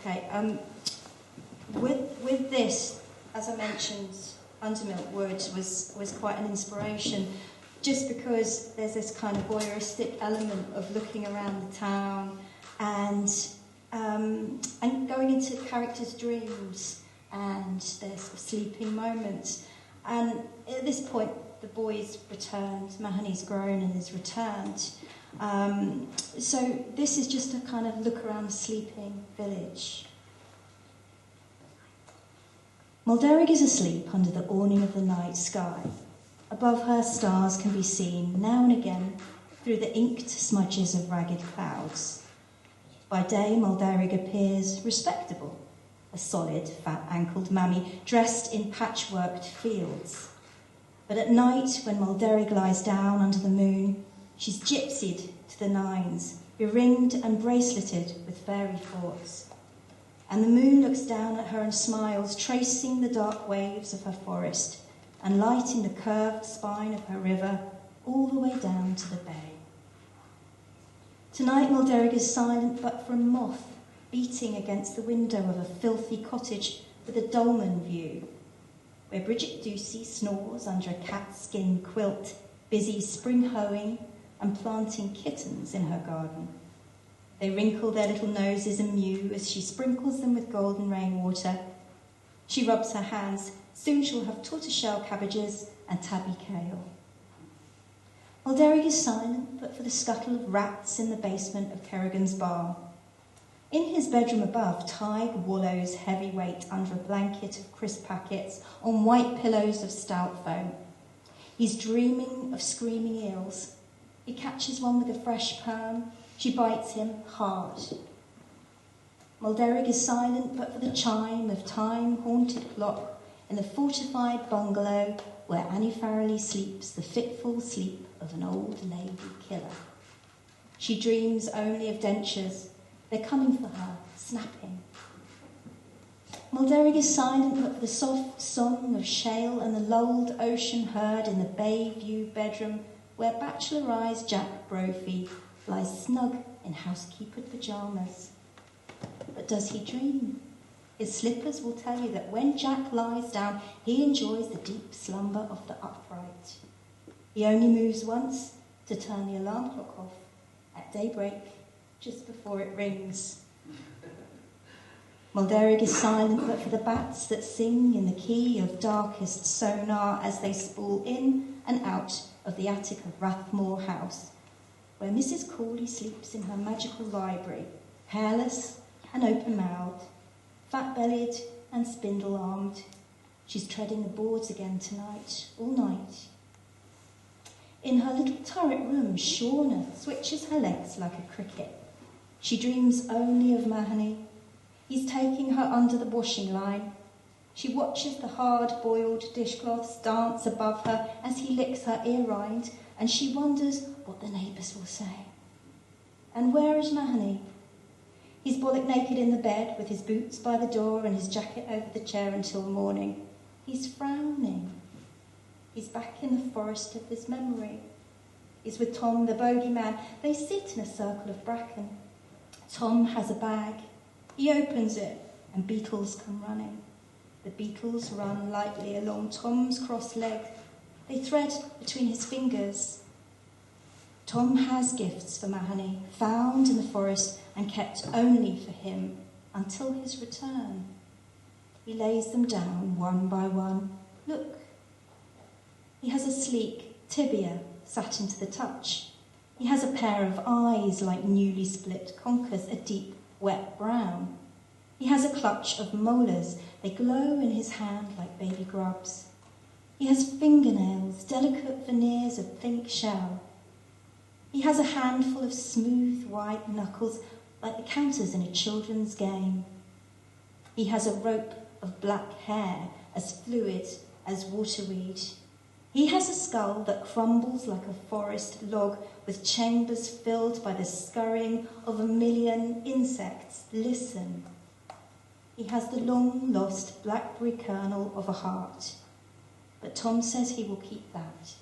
Okay, with this, as I mentioned, Undermilk Wood was quite an inspiration, just because there's this kind of voyeuristic element of looking around the town and going into characters' dreams and their sort of sleeping moments. And at this point, the boy's returned, Mahoney's grown and is returned. So this is just a kind of look around the sleeping village. Mulderig is asleep under the awning of the night sky. Above her, stars can be seen now and again through the inked smudges of ragged clouds. By day, Mulderig appears respectable, a solid, fat-ankled mammy dressed in patchworked fields. But at night, when Mulderig lies down under the moon, she's gypsied to the nines, beringed and braceleted with fairy thoughts. And the moon looks down at her and smiles, tracing the dark waves of her forest and lighting the curved spine of her river all the way down to the bay. Tonight, Mulderig is silent but for a moth beating against the window of a filthy cottage with a dolmen view, where Bridget Ducey snores under a cat-skin quilt, busy spring hoeing and planting kittens in her garden. They wrinkle their little noses and mew as she sprinkles them with golden rainwater. She rubs her hands. Soon she'll have tortoiseshell cabbages and tabby kale. Mulderig is silent, but for the scuttle of rats in the basement of Kerrigan's bar. In his bedroom above, Tige wallows heavy weight under a blanket of crisp packets on white pillows of stout foam. He's dreaming of screaming eels. He catches one with a fresh perm. She bites him hard. Mulderig is silent, but for the chime of time-haunted clock in the fortified bungalow where Annie Farrelly sleeps the fitful sleep of an old lady killer. She dreams only of dentures. They're coming for her, snapping. Mulderig is silent, but for the soft song of shale and the lulled ocean heard in the bay view bedroom where bachelorized Jack Brophy lies snug in housekeeper pyjamas. But does he dream? His slippers will tell you that when Jack lies down, he enjoys the deep slumber of the upright. He only moves once to turn the alarm clock off at daybreak, just before it rings. Mulderig is silent, but for the bats that sing in the key of darkest sonar as they spool in and out of the attic of Rathmore House, where Mrs. Cawley sleeps in her magical library, hairless and open-mouthed, fat-bellied and spindle-armed. She's treading the boards again tonight, all night. In her little turret room, Shauna switches her legs like a cricket. She dreams only of Mahoney. He's taking her under the washing line. She watches the hard-boiled dishcloths dance above her as he licks her ear rind, and she wonders what the neighbours will say. And where is Mahoney? He's bollock naked in the bed, with his boots by the door and his jacket over the chair until morning. He's frowning. He's back in the forest of his memory. He's with Tom, the bogeyman. They sit in a circle of bracken. Tom has a bag. He opens it, and beetles come running. The beetles run lightly along Tom's crossed leg. They thread between his fingers. Tom has gifts for Mahoney, found in the forest and kept only for him until his return. He lays them down one by one. Look. He has a sleek tibia satin to the touch. He has a pair of eyes like newly split conkers, a deep, wet brown. He has a clutch of molars. They glow in his hand like baby grubs. He has fingernails, delicate veneers of pink shell. He has a handful of smooth white knuckles like the counters in a children's game. He has a rope of black hair as fluid as waterweed. He has a skull that crumbles like a forest log with chambers filled by the scurrying of a million insects. Listen. He has the long-lost blackberry kernel of a heart. But Tom says he will keep that.